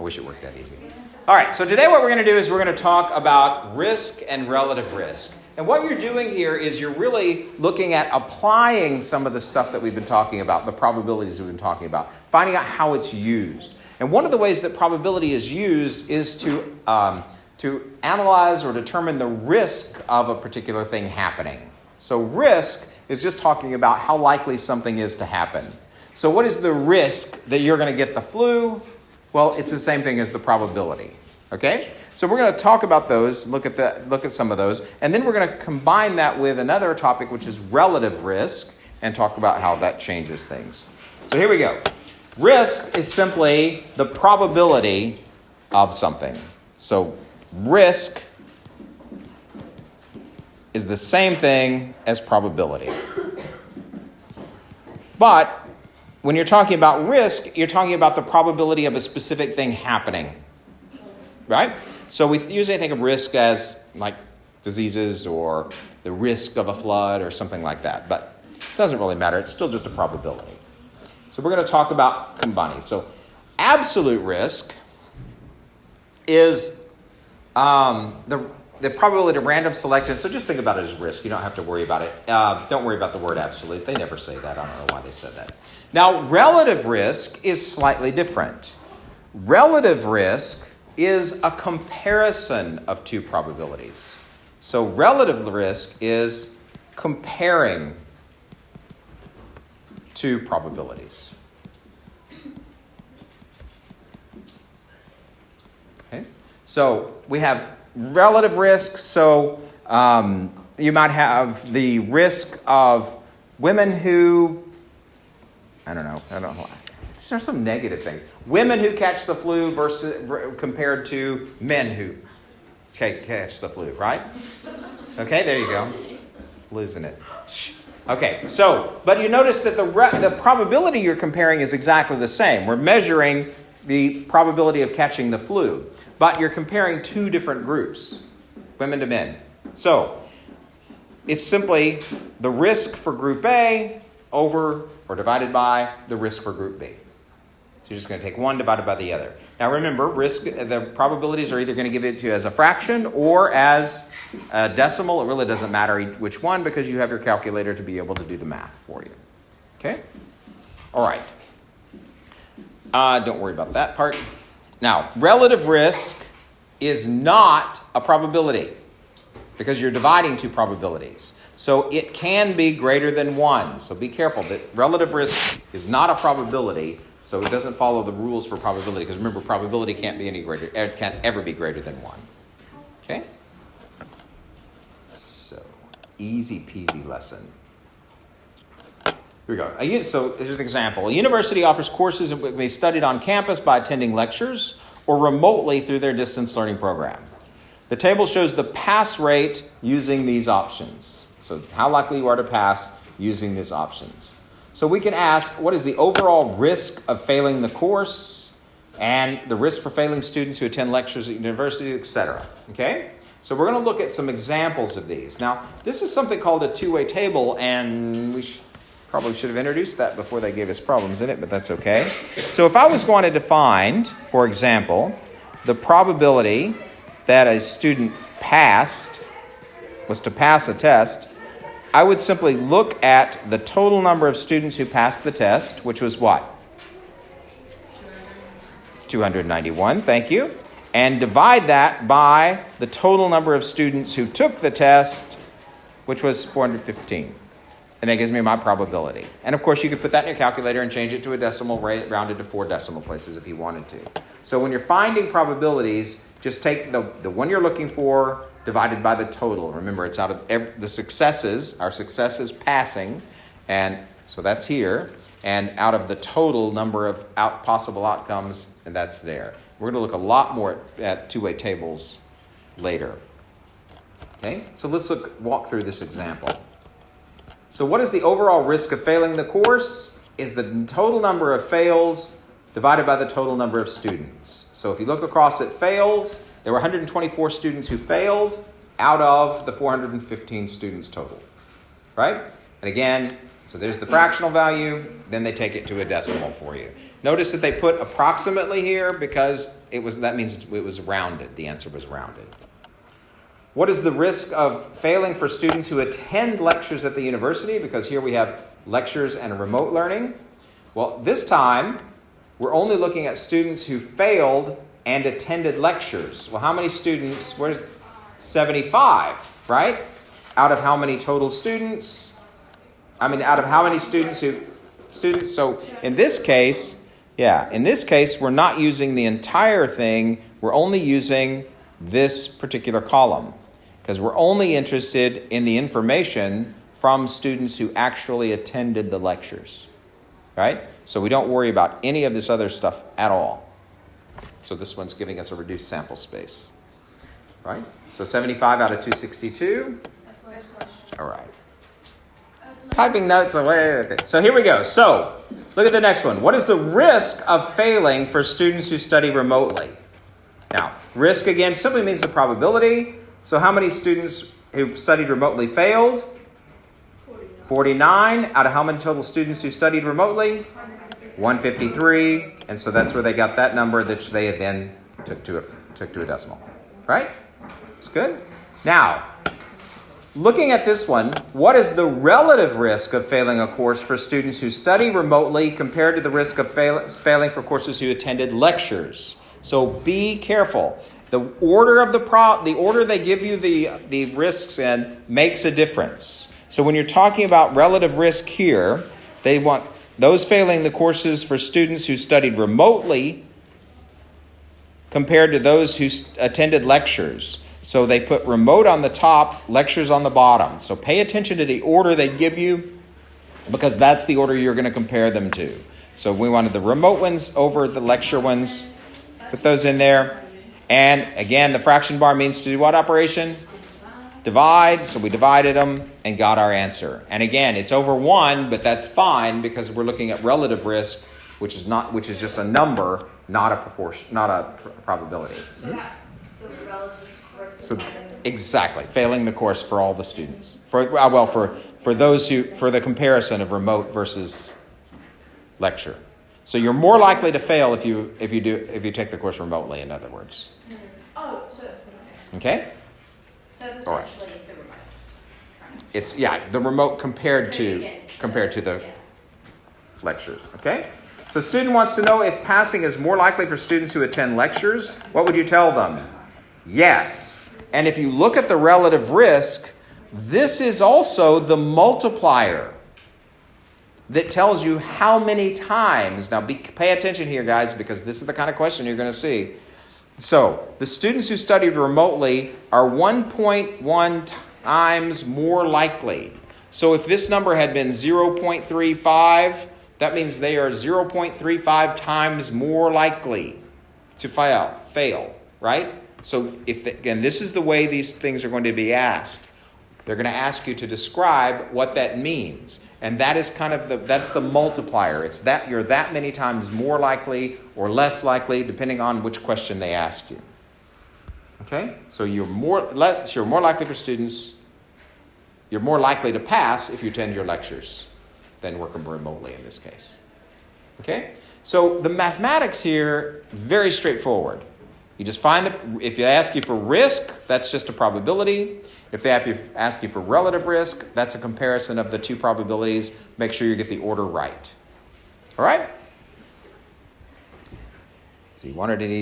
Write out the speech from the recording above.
I wish it worked that easy. All right, so today what we're going to do is we're going to talk about risk and relative risk. And what you're doing here is you're really looking at applying some of the stuff that we've been talking about, the probabilities we've been talking about, finding out how it's used. And one of the ways that probability is used is to analyze or determine the risk of a particular thing happening. So risk is just talking about how likely something is to happen. So what is the risk that you're going to get the flu? Well, it's the same thing as the probability. Okay? So we're going to talk about those, look at some of those, and then we're going to combine that with another topic, which is relative risk, and talk about how that changes things. So here we go. Risk is simply the probability of something. So risk is the same thing as probability. But when you're talking about risk, you're talking about the probability of a specific thing happening. Right? So we usually think of risk as like diseases or the risk of a flood or something like that. But it doesn't really matter. It's still just a probability. So we're going to talk about combining. So absolute risk is the probability of random selection. So just think about it as risk. You don't have to worry about it. Don't worry about the word absolute. They never say that. I don't know why they said that. Now, relative risk is slightly different. Relative risk is a comparison of two probabilities. So relative risk is comparing two probabilities. Okay? So we have relative risk. So you might have the risk of women who, I don't know. There's some negative things. Women who catch the flu versus compared to men who catch the flu, right? Okay, there you go. Losing it. Okay, so, but you notice that the probability you're comparing is exactly the same. We're measuring the probability of catching the flu, but you're comparing two different groups, women to men. So, it's simply the risk for group A over or divided by the risk for group B. So you're just going to take one divided by the other. Now remember, the probabilities are either going to give it to you as a fraction or as a decimal. It really doesn't matter which one because you have your calculator to be able to do the math for you. Okay? All right. Don't worry about that part. Now, relative risk is not a probability because you're dividing two probabilities. So it can be greater than 1. So be careful that relative risk is not a probability, so it doesn't follow the rules for probability. Because remember, probability can't ever be greater than 1. Okay? So, easy peasy lesson. Here we go. So here's an example. A university offers courses that can be studied on campus by attending lectures or remotely through their distance learning program. The table shows the pass rate using these options. So how likely you are to pass using these options. So we can ask, what is the overall risk of failing the course and the risk for failing students who attend lectures at universities, etc. Okay? So we're going to look at some examples of these. Now, this is something called a two-way table, and we probably should have introduced that before they gave us problems in it, but that's okay. So if I was going to define, for example, the probability that a student was to pass a test, I would simply look at the total number of students who passed the test, which was what? 291, thank you. And divide that by the total number of students who took the test, which was 415. And that gives me my probability. And of course, you could put that in your calculator and change it to a decimal rate, rounded to 4 decimal places if you wanted to. So when you're finding probabilities, just take the one you're looking for divided by the total. Remember, it's out of the successes. Our success is passing, and so that's here. And out of the total number of possible outcomes, and that's there. We're going to look a lot more at two-way tables later. Okay, so let's walk through this example. So what is the overall risk of failing the course? Is the total number of fails divided by the total number of students. So if you look across at fails, there were 124 students who failed out of the 415 students total. Right? And again, so there's the fractional value, then they take it to a decimal for you. Notice that they put approximately here because that means it was rounded. The answer was rounded. What is the risk of failing for students who attend lectures at the university? Because here we have lectures and remote learning. Well, this time, we're only looking at students who failed and attended lectures. Well, how many students? Where's 75, right? Out of how many total students? Out of how many students So in this case, we're not using the entire thing. We're only using this particular column because we're only interested in the information from students who actually attended the lectures, right? So we don't worry about any of this other stuff at all. So this one's giving us a reduced sample space, right? So 75 out of 262. All right. Typing notes away. Okay. So here we go. So look at the next one. What is the risk of failing for students who study remotely? Now, risk again simply means the probability. So how many students who studied remotely failed? 49 out of how many total students who studied remotely? 153. And so that's where they got that number that they then took to a decimal. Right? It's good. Now, looking at this one, what is the relative risk of failing a course for students who study remotely compared to the risk of failing for courses who attended lectures? So be careful. The order of the order they give you the risks in makes a difference. So when you're talking about relative risk here, they want those failing the courses for students who studied remotely compared to those who attended lectures. So they put remote on the top, lectures on the bottom. So pay attention to the order they give you because that's the order you're going to compare them to. So we wanted the remote ones over the lecture ones. Put those in there. And again, the fraction bar means to do what operation? Divide. So we divided them and got our answer. And again, it's over 1, but that's fine because we're looking at relative risk, which is just a number, not a proportion, not a probability. So that's the relative risk. So exactly, failing the course for all the students. For those for the comparison of remote versus lecture. So you're more likely to fail if you take the course remotely, in other words. Oh, so okay? So it's All right. essentially the remote. It's the remote compared to the lectures. Okay? So student wants to know if passing is more likely for students who attend lectures. What would you tell them? Yes. And if you look at the relative risk, this is also the multiplier that tells you how many times. Now, pay attention here, guys, because this is the kind of question you're going to see. So, the students who studied remotely are 1.1 times more likely. So, if this number had been 0.35, that means they are 0.35 times more likely to fail, right? So, again, this is the way these things are going to be asked. They're going to ask you to describe what that means. And that is that's the multiplier. It's that you're that many times more likely or less likely, depending on which question they ask you. Okay? So you're more likely for students, you're more likely to pass if you attend your lectures than work remotely in this case. Okay? So the mathematics here, very straightforward. You just if they ask you for risk, that's just a probability. If they ask you for relative risk, that's a comparison of the two probabilities. Make sure you get the order right. All right? So you wanted it easy.